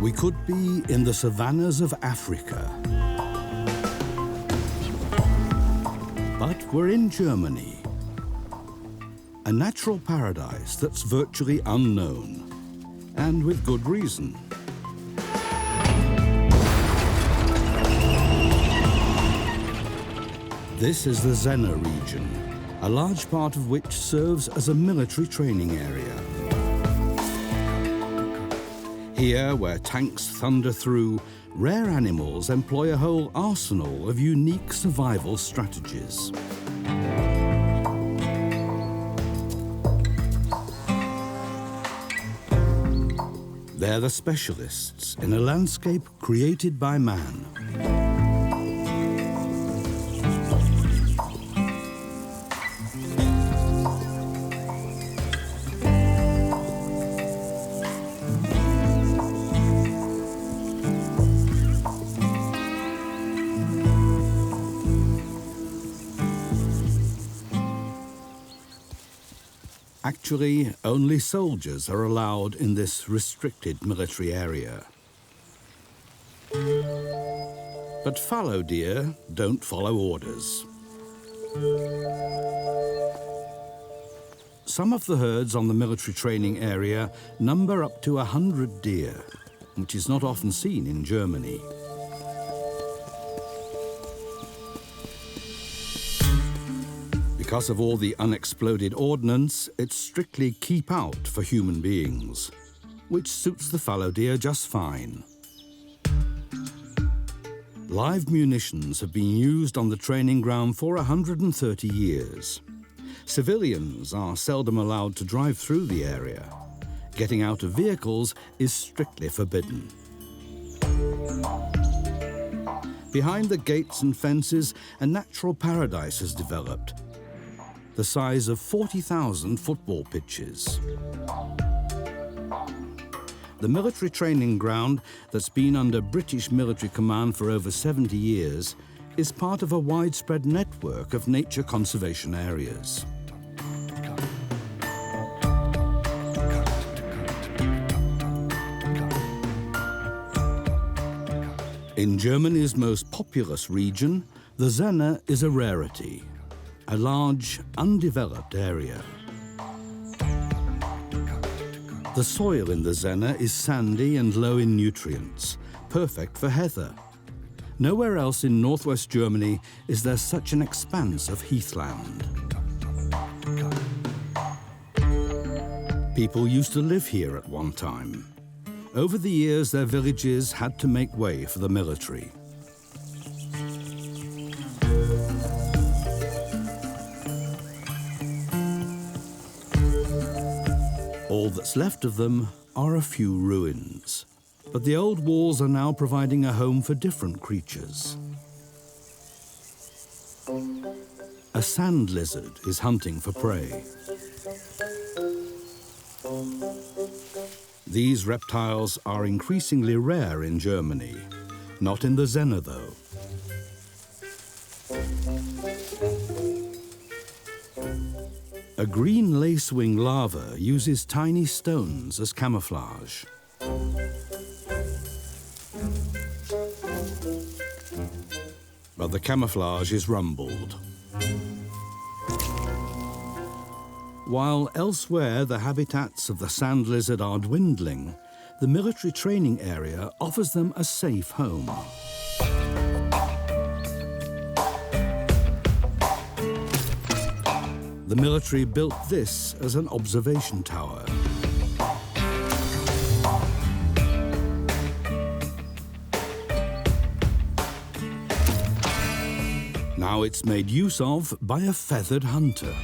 We could be in the savannas of Africa. But we're in Germany, a natural paradise that's virtually unknown, and with good reason. This is the Zenne region, a large part of which serves as a military training area. Here, where tanks thunder through, rare animals employ a whole arsenal of unique survival strategies. They're the specialists in a landscape created by man. Actually, only soldiers are allowed in this restricted military area. But fallow deer don't follow orders. Some of the herds on the military training area number up to 100 deer, which is not often seen in Germany. Because of all the unexploded ordnance, it's strictly keep out for human beings, which suits the fallow deer just fine. Live munitions have been used on the training ground for 130 years. Civilians are seldom allowed to drive through the area. Getting out of vehicles is strictly forbidden. Behind the gates and fences, a natural paradise has developed, the size of 40,000 football pitches. The military training ground that's been under British military command for over 70 years is part of a widespread network of nature conservation areas. In Germany's most populous region, the Zenne is a rarity, a large, undeveloped area. The soil in the Zenne is sandy and low in nutrients, perfect for heather. Nowhere else in northwest Germany is there such an expanse of heathland. People used to live here at one time. Over the years, their villages had to make way for the military. All that's left of them are a few ruins. But the old walls are now providing a home for different creatures. A sand lizard is hunting for prey. These reptiles are increasingly rare in Germany, not in the Zenne though. A green lacewing larva uses tiny stones as camouflage. But the camouflage is rumbled. While elsewhere the habitats of the sand lizard are dwindling, the military training area offers them a safe home. The military built this as an observation tower. Now it's made use of by a feathered hunter.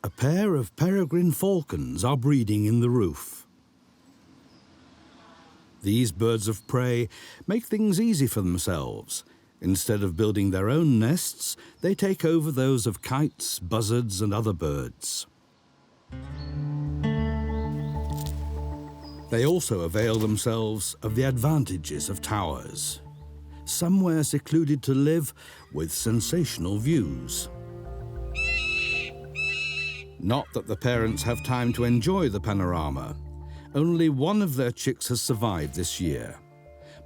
A pair of peregrine falcons are breeding in the roof. These birds of prey make things easy for themselves. Instead of building their own nests, they take over those of kites, buzzards, and other birds. They also avail themselves of the advantages of towers. somewhere secluded to live with sensational views. Not that the parents have time to enjoy the panorama. Only one of their chicks has survived this year.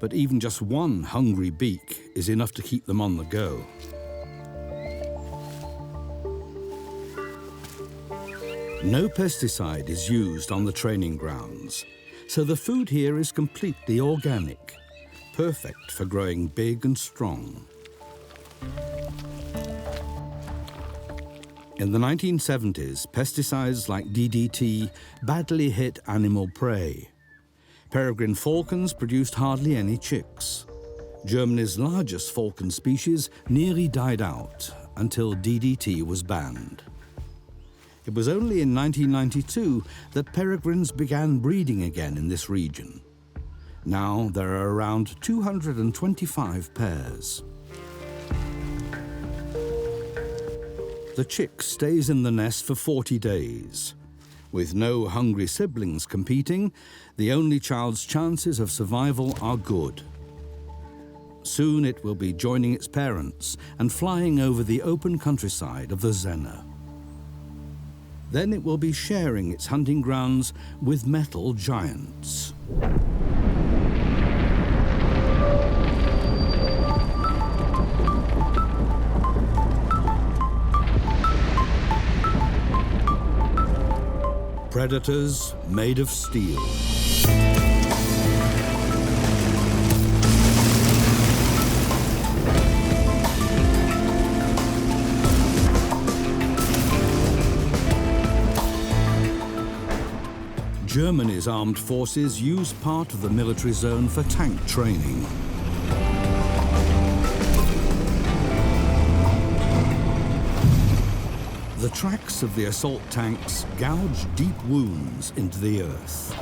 But even just one hungry beak is enough to keep them on the go. No pesticide is used on the training grounds, so the food here is completely organic, perfect for growing big and strong. In the 1970s, pesticides like DDT badly hit animal prey. Peregrine falcons produced hardly any chicks. Germany's largest falcon species nearly died out until DDT was banned. It was only in 1992 that peregrines began breeding again in this region. Now there are around 225 pairs. The chick stays in the nest for 40 days. With no hungry siblings competing, the only child's chances of survival are good. Soon it will be joining its parents and flying over the open countryside of the Zenne. Then it will be sharing its hunting grounds with metal giants. Predators made of steel. Germany's armed forces use part of the military zone for tank training. The tracks of the assault tanks gouge deep wounds into the earth.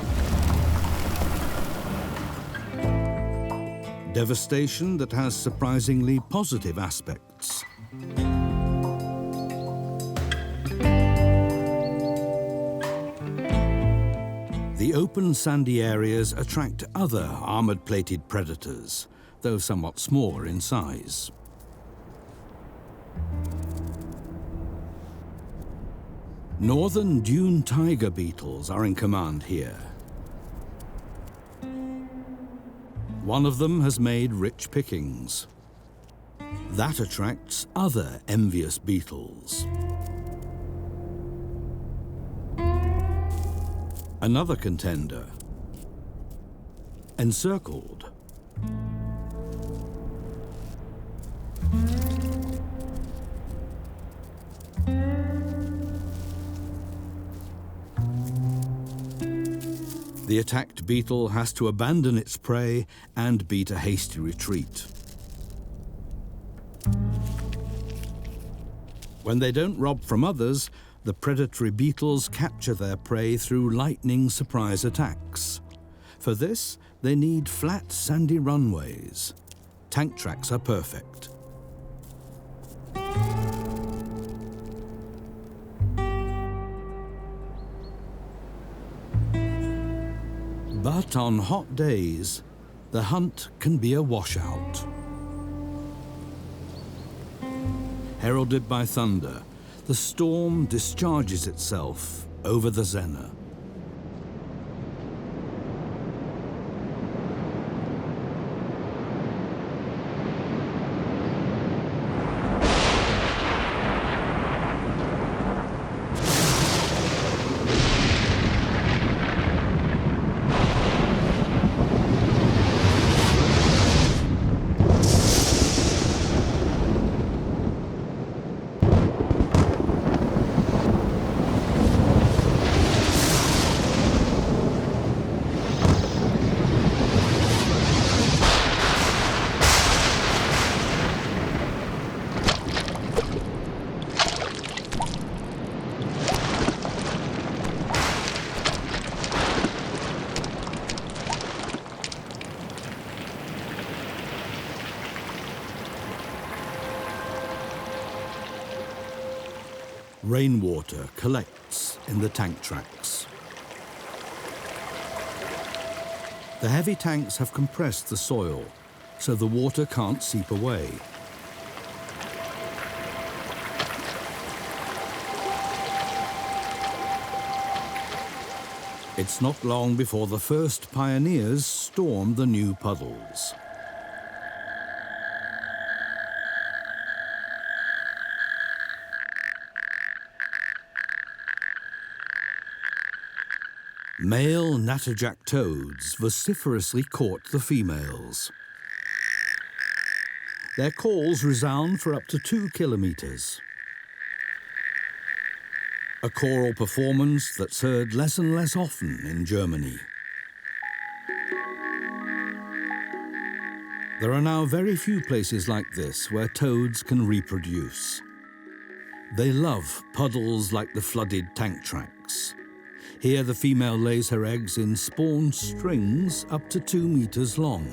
Devastation that has surprisingly positive aspects. The open sandy areas attract other armored-plated predators, though somewhat smaller in size. Northern dune tiger beetles are in command here. One of them has made rich pickings. That attracts other envious beetles. Another contender, encircled. The attacked beetle has to abandon its prey and beat a hasty retreat. When they don't rob from others, the predatory beetles capture their prey through lightning surprise attacks. For this, they need flat, sandy runways. Tank tracks are perfect. But on hot days, the hunt can be a washout. Heralded by thunder, the storm discharges itself over the Zenne. Rainwater collects in the tank tracks. The heavy tanks have compressed the soil, so the water can't seep away. It's not long before the first pioneers storm the new puddles. Male natterjack toads vociferously court the females. Their calls resound for up to 2 kilometers. A choral performance that's heard less and less often in Germany. There are now very few places like this where toads can reproduce. They love puddles like the flooded tank tracks. Here the female lays her eggs in spawn strings up to 2 meters long.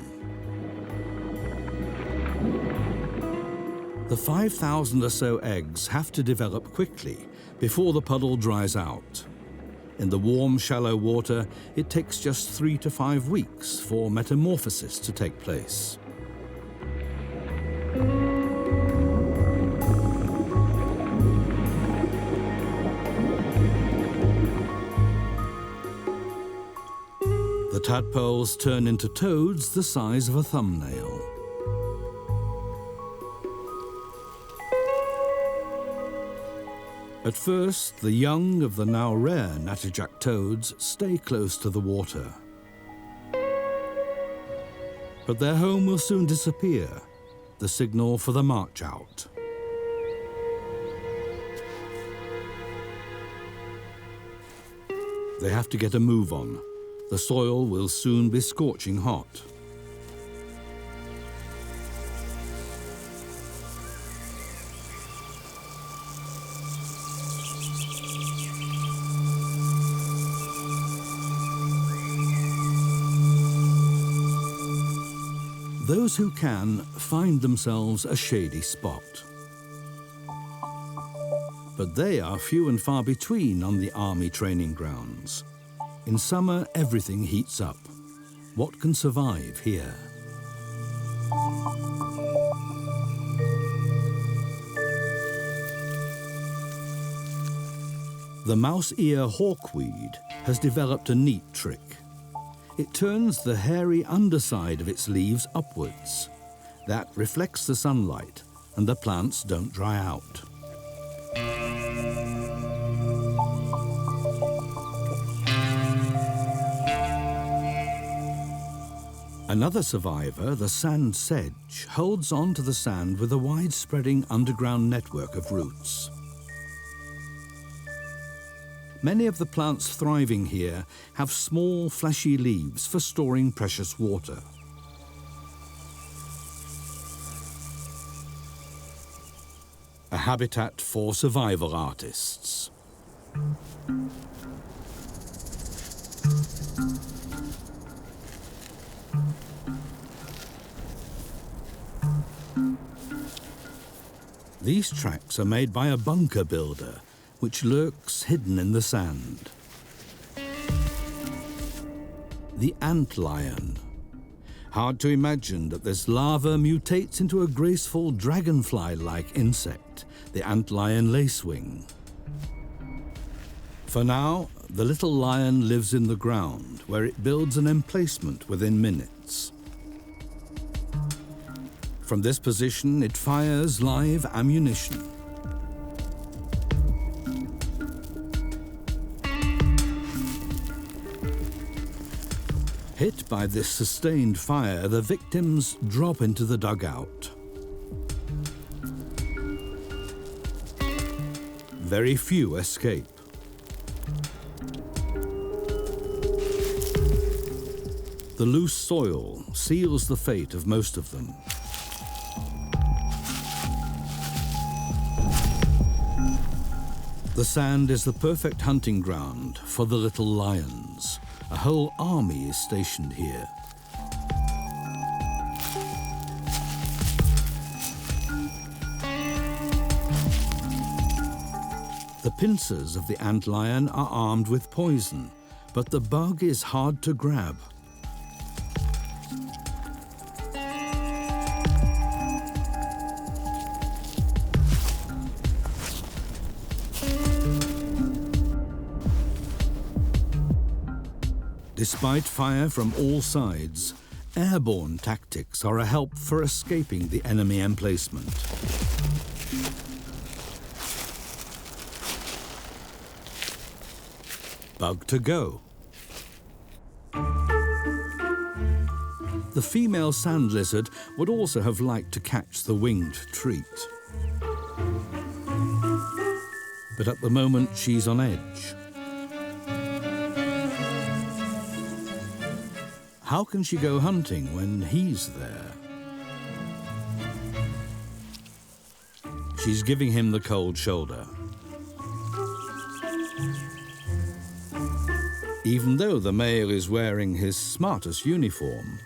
The 5,000 or so eggs have to develop quickly before the puddle dries out. In the warm, shallow water, it takes just 3 to 5 weeks for metamorphosis to take place. The tadpoles turn into toads the size of a thumbnail. At first, the young of the now rare natterjack toads stay close to the water. But their home will soon disappear, the signal for the march out. They have to get a move on. The soil will soon be scorching hot. Those who can find themselves a shady spot. But they are few and far between on the army training grounds. In summer, everything heats up. What can survive here? The mouse-ear hawkweed has developed a neat trick. It turns the hairy underside of its leaves upwards. That reflects the sunlight, and the plants don't dry out. Another survivor, the sand sedge, holds on to the sand with a wide-spreading underground network of roots. Many of the plants thriving here have small, fleshy leaves for storing precious water. A habitat for survival artists. These tracks are made by a bunker builder, which lurks hidden in the sand. The antlion. Hard to imagine that this larva mutates into a graceful dragonfly-like insect, the antlion lacewing. For now, the little lion lives in the ground, where it builds an emplacement within minutes. From this position, it fires live ammunition. Hit by this sustained fire, the victims drop into the dugout. Very few escape. The loose soil seals the fate of most of them. The sand is the perfect hunting ground for the little lions. A whole army is stationed here. The pincers of the antlion are armed with poison, but the bug is hard to grab. Despite fire from all sides, airborne tactics are a help for escaping the enemy emplacement. Bug to go. The female sand lizard would also have liked to catch the winged treat. But at the moment, she's on edge. How can she go hunting when he's there? She's giving him the cold shoulder. Even though the male is wearing his smartest uniform.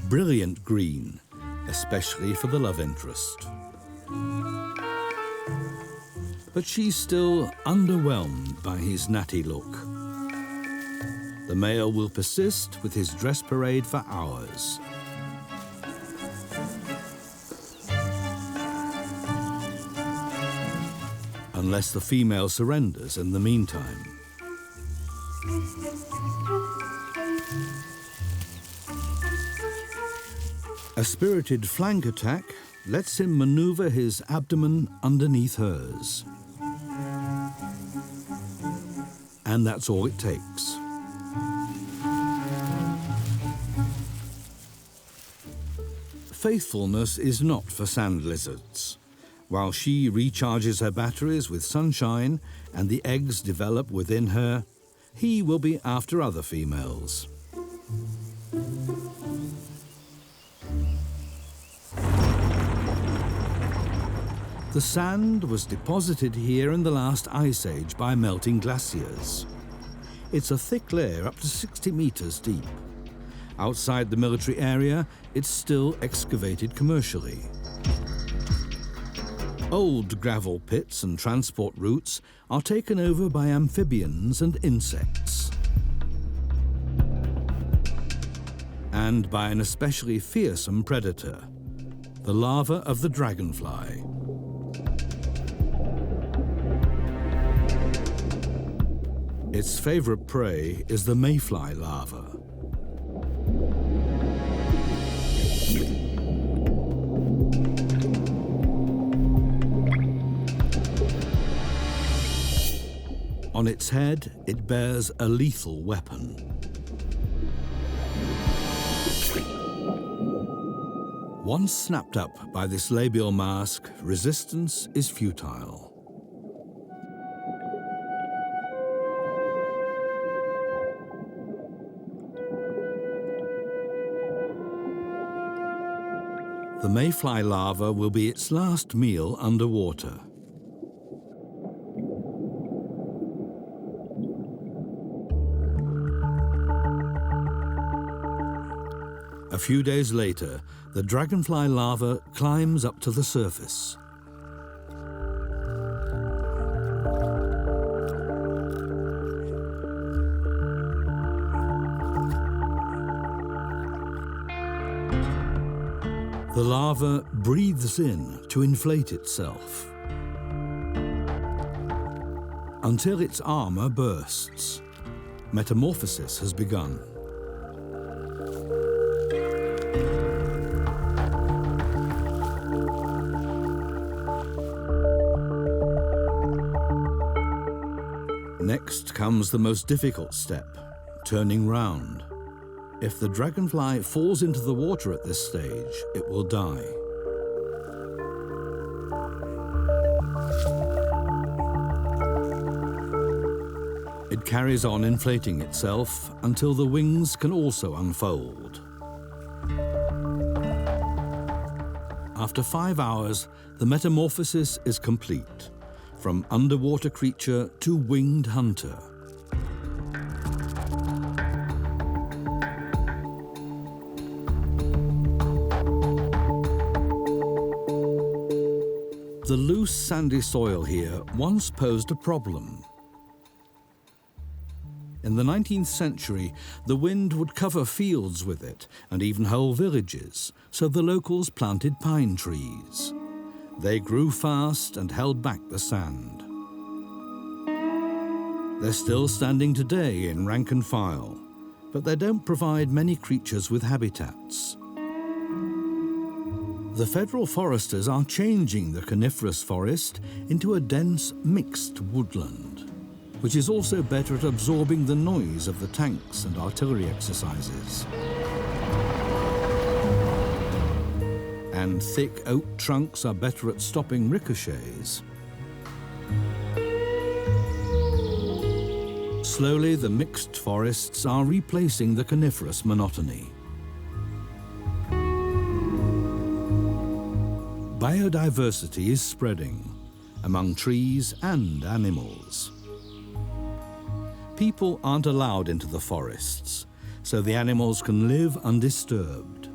Brilliant green, especially for the love interest. But she's still underwhelmed by his natty look. The male will persist with his dress parade for hours. Unless the female surrenders in the meantime. A spirited flank attack lets him maneuver his abdomen underneath hers. And that's all it takes. Faithfulness is not for sand lizards. While she recharges her batteries with sunshine and the eggs develop within her, he will be after other females. The sand was deposited here in the last ice age by melting glaciers. It's a thick layer up to 60 meters deep. Outside the military area, it's still excavated commercially. Old gravel pits and transport routes are taken over by amphibians and insects. And by an especially fearsome predator, the larva of the dragonfly. Its favorite prey is the mayfly larva. On its head, it bears a lethal weapon. Once snapped up by this labial mask, resistance is futile. The mayfly larva will be its last meal underwater. A few days later, the dragonfly larva climbs up to the surface. The larva breathes in to inflate itself until its armor bursts. Metamorphosis has begun. Next comes the most difficult step, turning round. If the dragonfly falls into the water at this stage, it will die. It carries on inflating itself until the wings can also unfold. After 5 hours, the metamorphosis is complete, from underwater creature to winged hunter. The loose, sandy soil here once posed a problem. In the 19th century, the wind would cover fields with it and even whole villages, so the locals planted pine trees. They grew fast and held back the sand. They're still standing today in rank and file, but they don't provide many creatures with habitats. The federal foresters are changing the coniferous forest into a dense, mixed woodland, which is also better at absorbing the noise of the tanks and artillery exercises. And thick oak trunks are better at stopping ricochets. Slowly, the mixed forests are replacing the coniferous monotony. Biodiversity is spreading among trees and animals. People aren't allowed into the forests, so the animals can live undisturbed.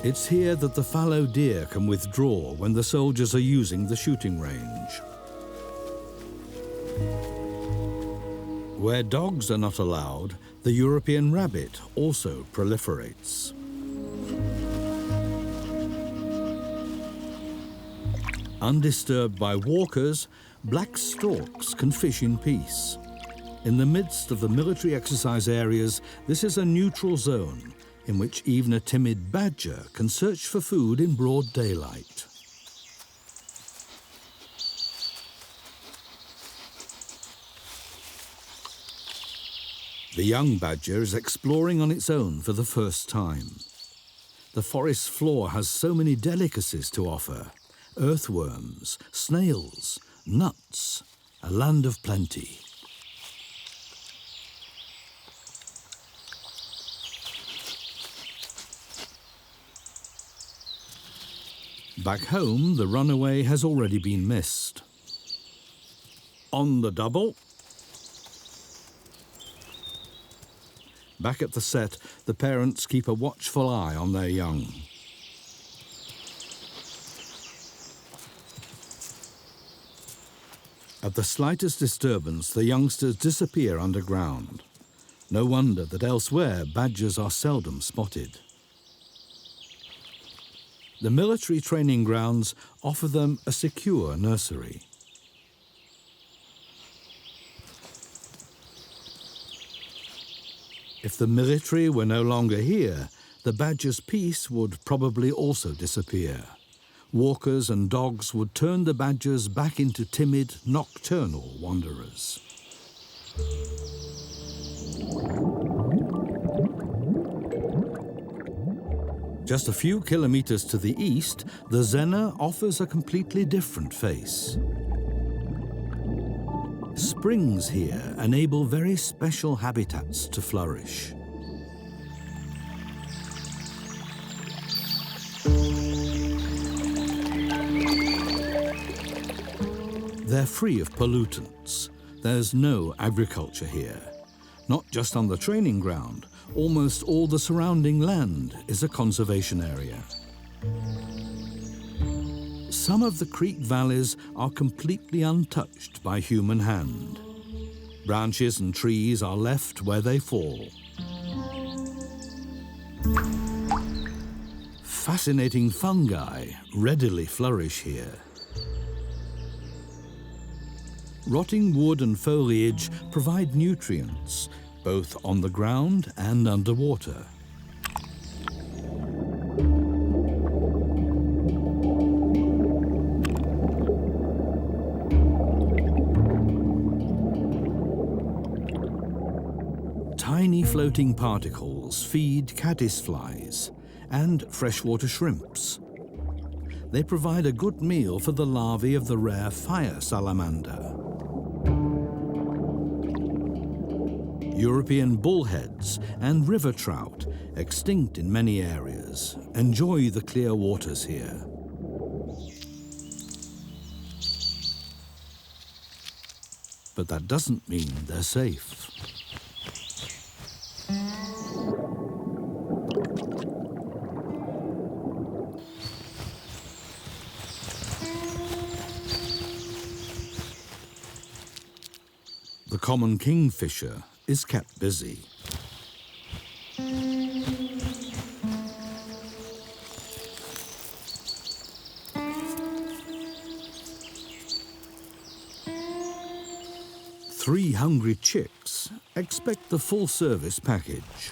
It's here that the fallow deer can withdraw when the soldiers are using the shooting range. Where dogs are not allowed, the European rabbit also proliferates. Undisturbed by walkers, black storks can fish in peace. In the midst of the military exercise areas, this is a neutral zone in which even a timid badger can search for food in broad daylight. The young badger is exploring on its own for the first time. The forest floor has so many delicacies to offer: earthworms, snails, nuts, a land of plenty. Back home, the runaway has already been missed. On the double. Back at the set, the parents keep a watchful eye on their young. At the slightest disturbance, the youngsters disappear underground. No wonder that elsewhere badgers are seldom spotted. The military training grounds offer them a secure nursery. If the military were no longer here, the badger's peace would probably also disappear. Walkers and dogs would turn the badgers back into timid, nocturnal wanderers. Just a few kilometers to the east, the Zena offers a completely different face. Springs here enable very special habitats to flourish. They're free of pollutants. There's no agriculture here. Not just on the training ground, almost all the surrounding land is a conservation area. Some of the creek valleys are completely untouched by human hand. Branches and trees are left where they fall. Fascinating fungi readily flourish here. Rotting wood and foliage provide nutrients, both on the ground and underwater. Tiny floating particles feed caddisflies and freshwater shrimps. They provide a good meal for the larvae of the rare fire salamander. European bullheads and river trout, extinct in many areas, enjoy the clear waters here. But that doesn't mean they're safe. common kingfisher is kept busy. Three hungry chicks expect the full-service package.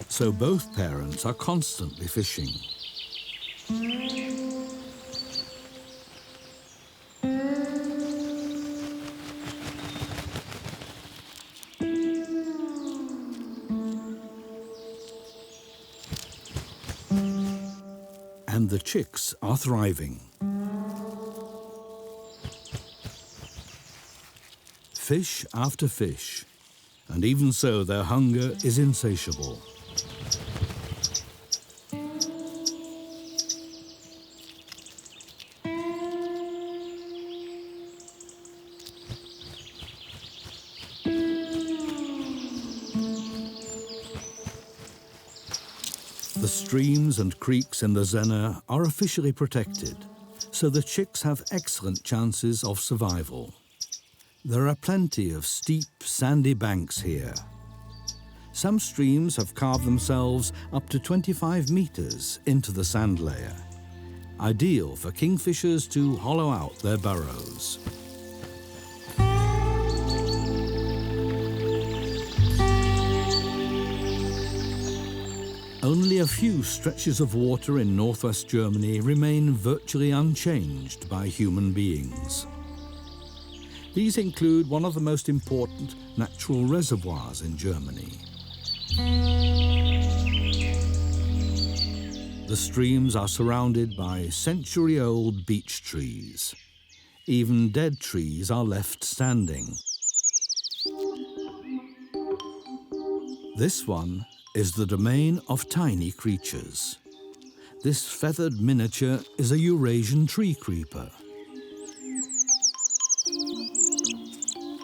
So both parents are constantly fishing. And the chicks are thriving. Fish after fish, and even so their hunger is insatiable. The streams and creeks in the Senna are officially protected, so the chicks have excellent chances of survival. There are plenty of steep, sandy banks here. Some streams have carved themselves up to 25 meters into the sand layer, ideal for kingfishers to hollow out their burrows. Only a few stretches of water in northwest Germany remain virtually unchanged by human beings. These include one of the most important natural reservoirs in Germany. The streams are surrounded by century-old beech trees. Even dead trees are left standing. This one is the domain of tiny creatures. This feathered miniature is a Eurasian tree creeper.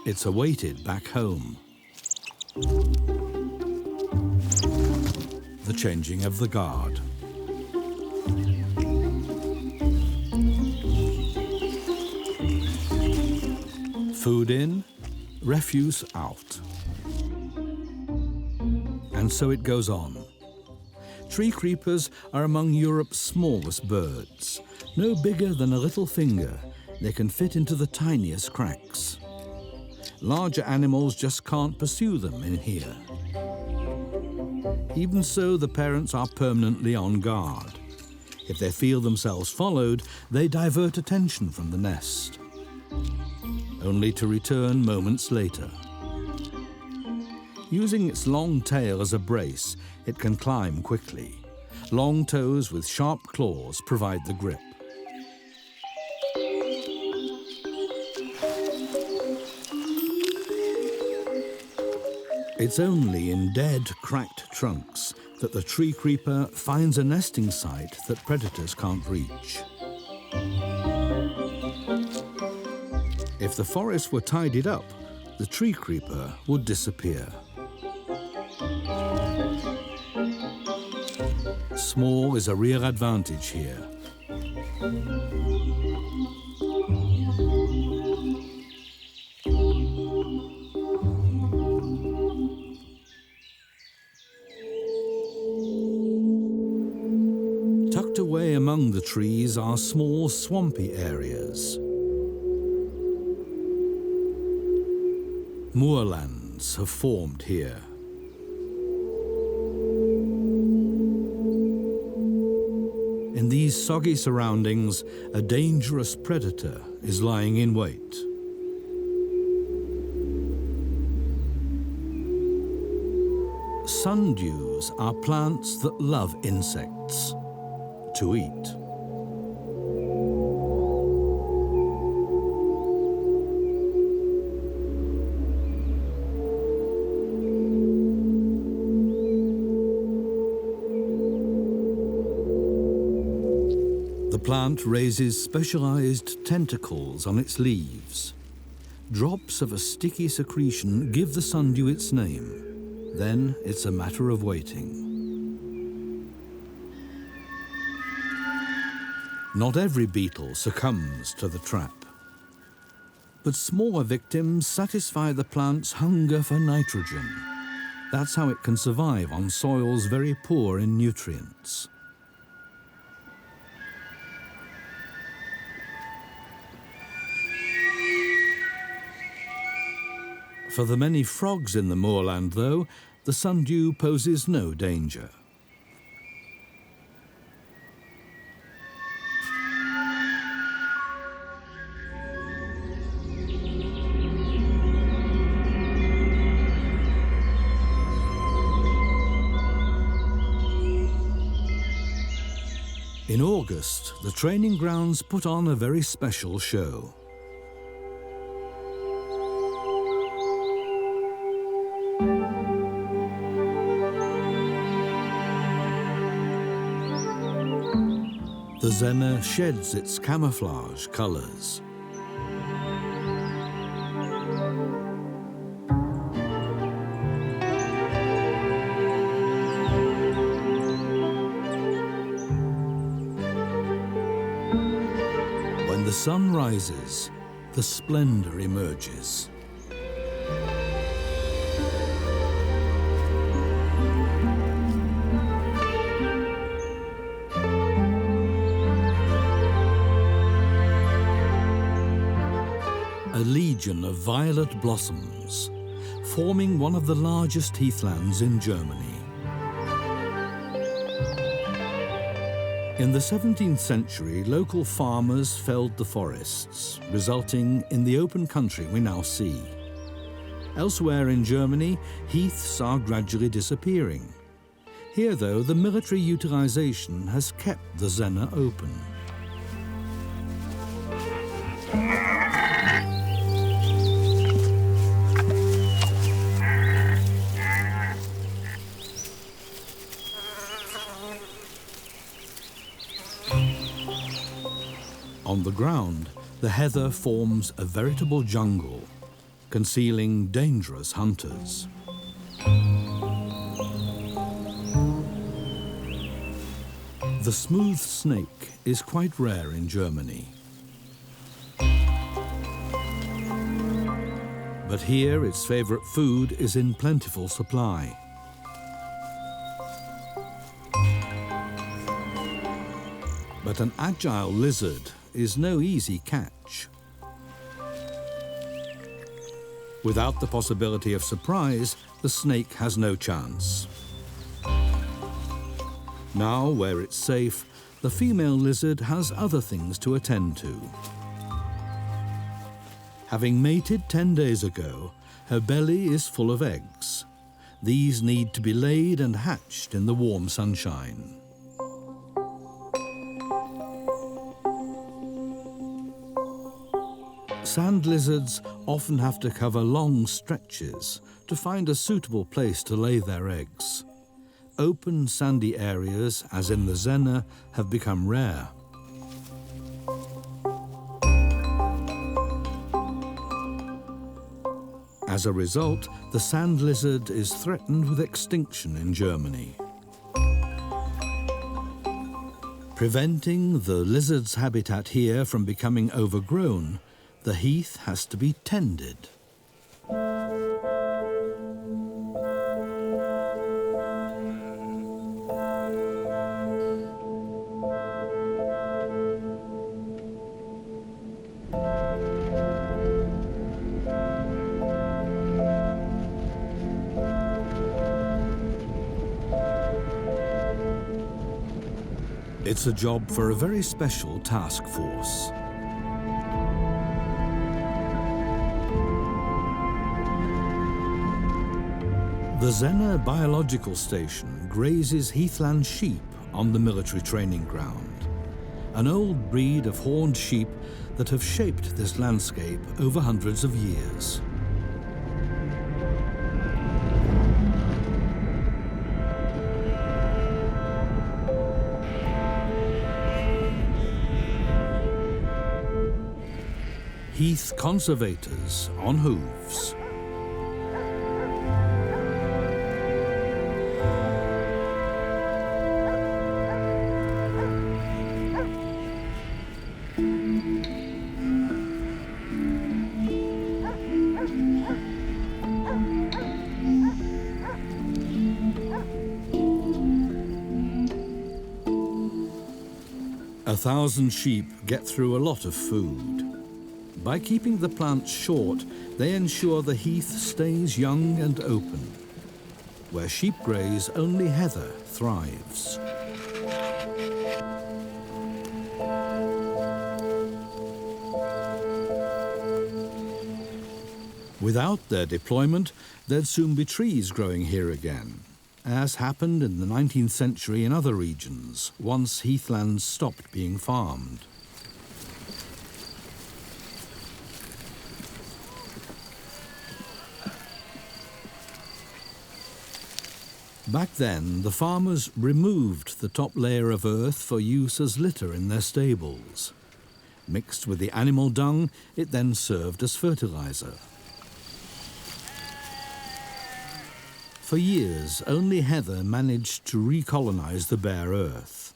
It's awaited back home. The changing of the guard. Food in, refuse out. And so it goes on. Tree creepers are among Europe's smallest birds. No bigger than a little finger, they can fit into the tiniest cracks. Larger animals just can't pursue them in here. Even so, the parents are permanently on guard. If they feel themselves followed, they divert attention from the nest, only to return moments later. Using its long tail as a brace, it can climb quickly. Long toes with sharp claws provide the grip. It's only in dead, cracked trunks that the tree creeper finds a nesting site that predators can't reach. If the forest were tidied up, the tree creeper would disappear. Small is a real advantage here. Tucked away among the trees are small swampy areas. Moorlands have formed here. In these soggy surroundings, a dangerous predator is lying in wait. Sundews are plants that love insects to eat. The plant raises specialized tentacles on its leaves. Drops of a sticky secretion give the sundew its name. Then it's a matter of waiting. Not every beetle succumbs to the trap. But smaller victims satisfy the plant's hunger for nitrogen. That's how it can survive on soils very poor in nutrients. For the many frogs in the moorland, though, the sundew poses no danger. In August, the training grounds put on a very special show. The Zena sheds its camouflage colours. When the sun rises, the splendour emerges. A legion of violet blossoms, forming one of the largest heathlands in Germany. In the 17th century, local farmers felled the forests, resulting in the open country we now see. Elsewhere in Germany, heaths are gradually disappearing. Here, though, the military utilization has kept the Zena open. On the ground, the heather forms a veritable jungle, concealing dangerous hunters. The smooth snake is quite rare in Germany. But here its favorite food is in plentiful supply. But an agile lizard is no easy catch. Without the possibility of surprise, the snake has no chance. Now, where it's safe, the female lizard has other things to attend to. Having mated 10 days ago, her belly is full of eggs. These need to be laid and hatched in the warm sunshine. Sand lizards often have to cover long stretches to find a suitable place to lay their eggs. Open sandy areas, as in the Zena, have become rare. As a result, the sand lizard is threatened with extinction in Germany. Preventing the lizard's habitat here from becoming overgrown, the heath has to be tended. It's a job for a very special task force. The Zena Biological Station grazes heathland sheep on the military training ground, an old breed of horned sheep that have shaped this landscape over hundreds of years. Heath conservators on hooves. 1,000 sheep get through a lot of food. By keeping the plants short, they ensure the heath stays young and open. Where sheep graze, only heather thrives. Without their deployment, there'd soon be trees growing here again, as happened in the 19th century in other regions, once heathlands stopped being farmed. Back then, the farmers removed the top layer of earth for use as litter in their stables. Mixed with the animal dung, it then served as fertilizer. For years, only heather managed to recolonize the bare earth.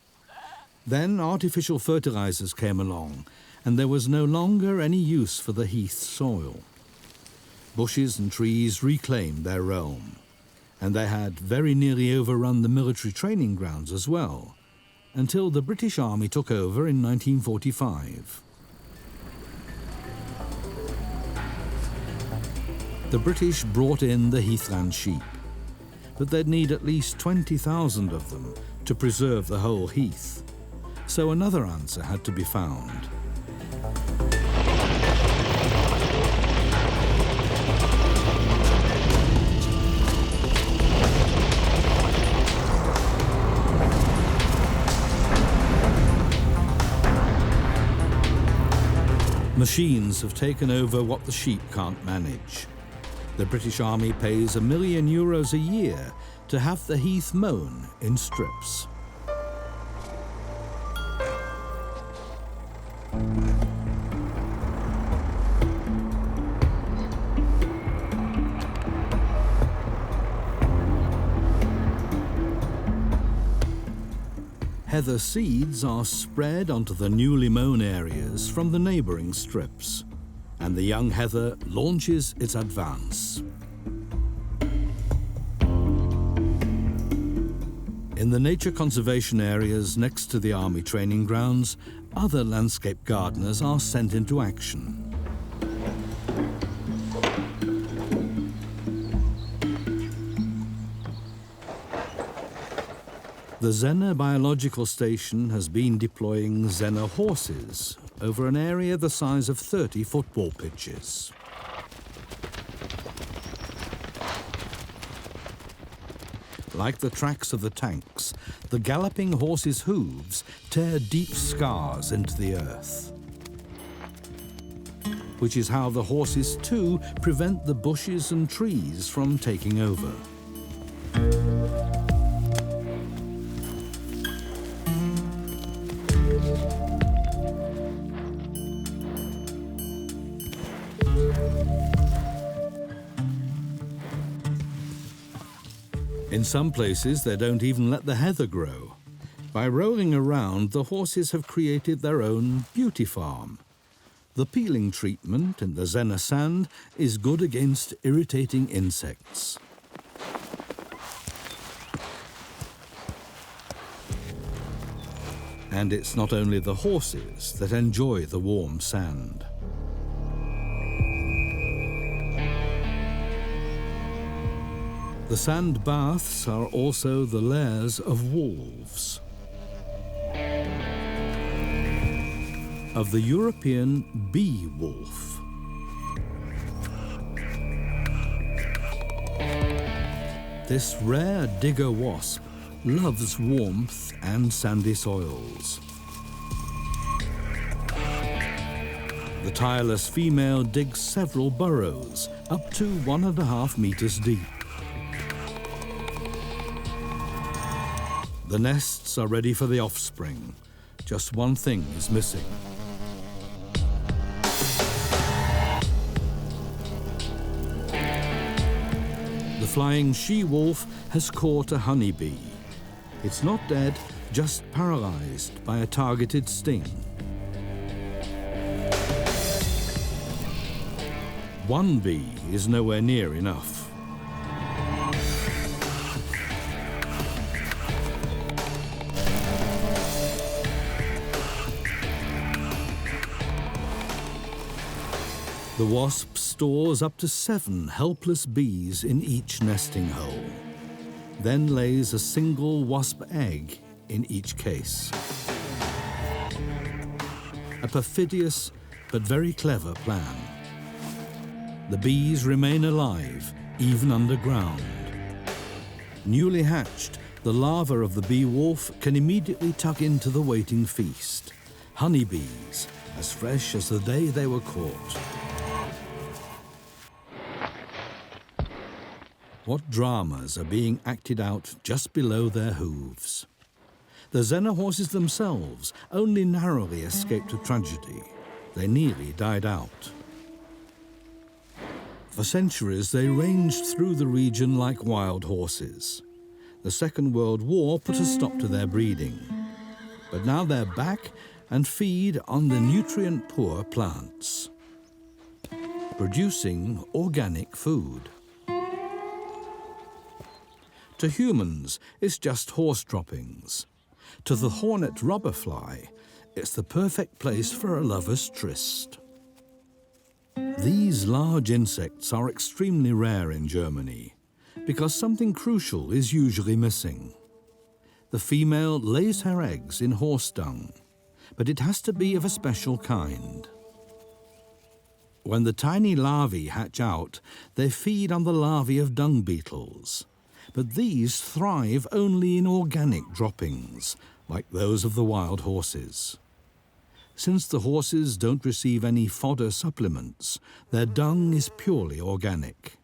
Then artificial fertilizers came along, and there was no longer any use for the heath soil. Bushes and trees reclaimed their realm, and they had very nearly overrun the military training grounds as well, until the British Army took over in 1945. The British brought in the heathland sheep, but they'd need at least 20,000 of them to preserve the whole heath. So another answer had to be found. Machines have taken over what the sheep can't manage. The British Army pays €1 million a year to have the heath mown in strips. Heather seeds are spread onto the newly mown areas from the neighbouring strips, and the young heather launches its advance. In the nature conservation areas next to the Army training grounds, other landscape gardeners are sent into action. The Zenne Biological Station has been deploying Zenne horses over an area the size of 30 football pitches. Like the tracks of the tanks, the galloping horses' hooves tear deep scars into the earth, which is how the horses too prevent the bushes and trees from taking over. In some places, they don't even let the heather grow. By rolling around, the horses have created their own beauty farm. The peeling treatment in the Zenne sand is good against irritating insects. And it's not only the horses that enjoy the warm sand. The sand baths are also the lairs of wolves. Of the European bee wolf. This rare digger wasp loves warmth and sandy soils. The tireless female digs several burrows, up to 1.5 meters deep. The nests are ready for the offspring. Just one thing is missing. The flying she-wolf has caught a honeybee. It's not dead, just paralyzed by a targeted sting. One bee is nowhere near enough. The wasp stores up to 7 helpless bees in each nesting hole, then lays a single wasp egg in each case. A perfidious but very clever plan. The bees remain alive, even underground. Newly hatched, the larva of the bee wolf can immediately tuck into the waiting feast. Honeybees, as fresh as the day they were caught. What dramas are being acted out just below their hooves? The Zena horses themselves only narrowly escaped a tragedy. They nearly died out. For centuries, they ranged through the region like wild horses. The Second World War put a stop to their breeding. But now they're back and feed on the nutrient-poor plants, producing organic food. To humans, it's just horse droppings. To the hornet robberfly, it's the perfect place for a lover's tryst. These large insects are extremely rare in Germany because something crucial is usually missing. The female lays her eggs in horse dung, but it has to be of a special kind. When the tiny larvae hatch out, they feed on the larvae of dung beetles. But these thrive only in organic droppings, like those of the wild horses. Since the horses don't receive any fodder supplements, their dung is purely organic.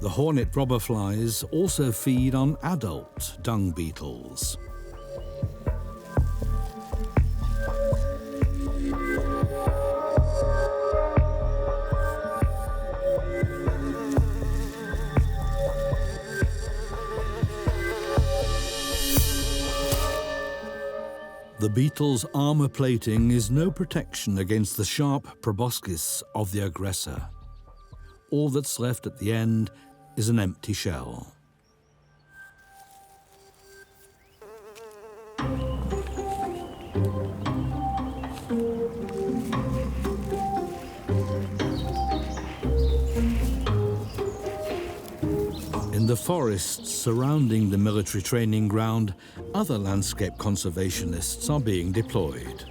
The hornet robberflies also feed on adult dung beetles. The beetle's armor plating is no protection against the sharp proboscis of the aggressor. All that's left at the end is an empty shell. In the forests surrounding the military training ground, other landscape conservationists are being deployed.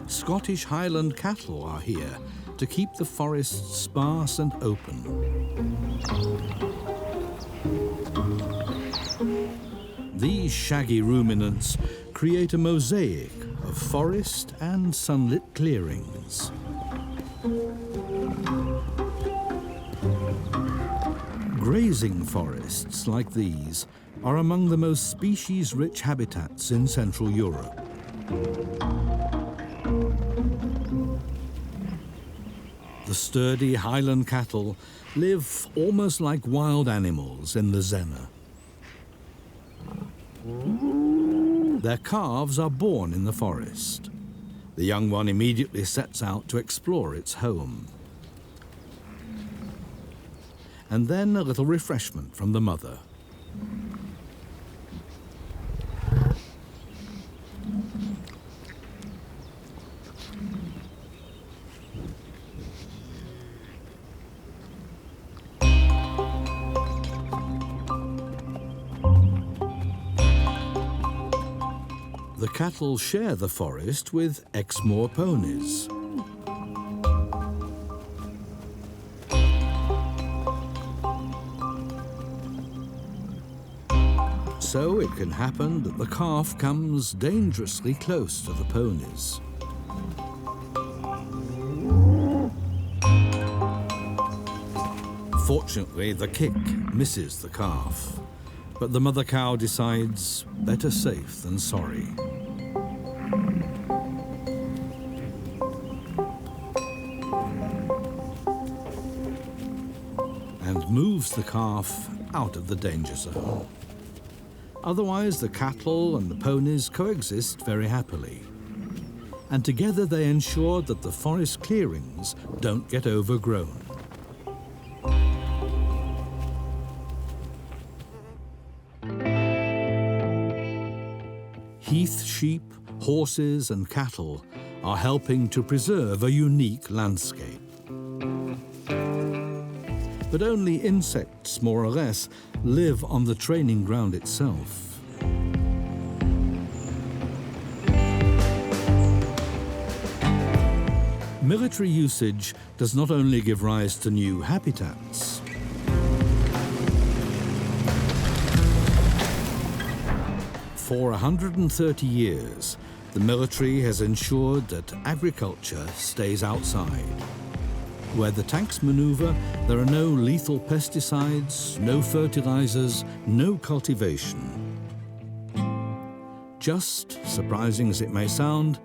Scottish Highland cattle are here to keep the forests sparse and open. These shaggy ruminants create a mosaic of forest and sunlit clearings. Grazing forests like these are among the most species-rich habitats in Central Europe. The sturdy Highland cattle live almost like wild animals in the Zena. Their calves are born in the forest. The young one immediately sets out to explore its home. And then a little refreshment from the mother. The cattle share the forest with Exmoor ponies. So it can happen that the calf comes dangerously close to the ponies. Fortunately, the kick misses the calf, but the mother cow decides better safe than sorry. And moves the calf out of the danger zone. Otherwise, the cattle and the ponies coexist very happily. And together they ensure that the forest clearings don't get overgrown. Heath sheep, horses and cattle are helping to preserve a unique landscape. But only insects, more or less, live on the training ground itself. Military usage does not only give rise to new habitats. For 130 years, the military has ensured that agriculture stays outside. Where the tanks maneuver, there are no lethal pesticides, no fertilizers, no cultivation. Just, surprising as it may sound,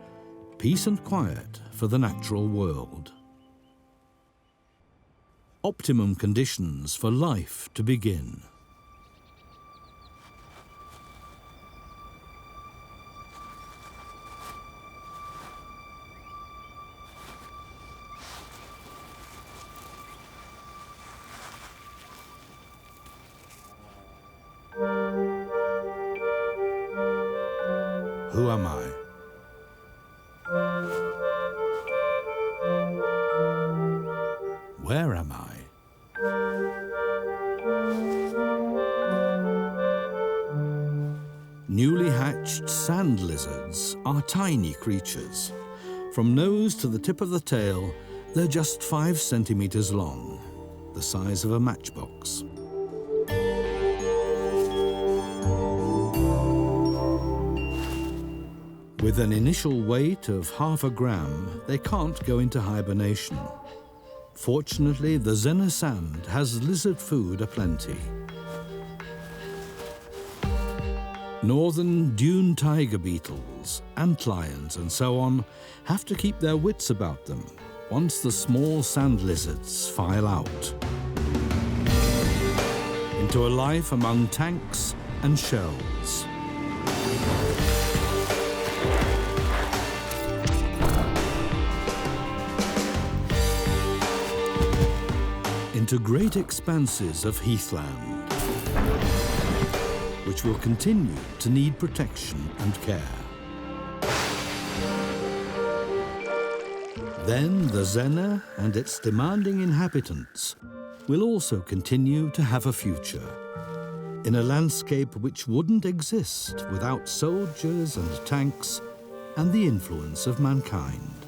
peace and quiet for the natural world. Optimum conditions for life to begin. Who am I? Where am I? Newly hatched sand lizards are tiny creatures. From nose to the tip of the tail, they're just 5 centimeters long, the size of a matchbox. With an initial weight of half a gram, they can't go into hibernation. Fortunately, the Zena sand has lizard food aplenty. Northern dune tiger beetles, antlions and so on have to keep their wits about them once the small sand lizards file out into a life among tanks and shells. Into great expanses of heathland, which will continue to need protection and care. Then the Zena and its demanding inhabitants will also continue to have a future in a landscape which wouldn't exist without soldiers and tanks and the influence of mankind.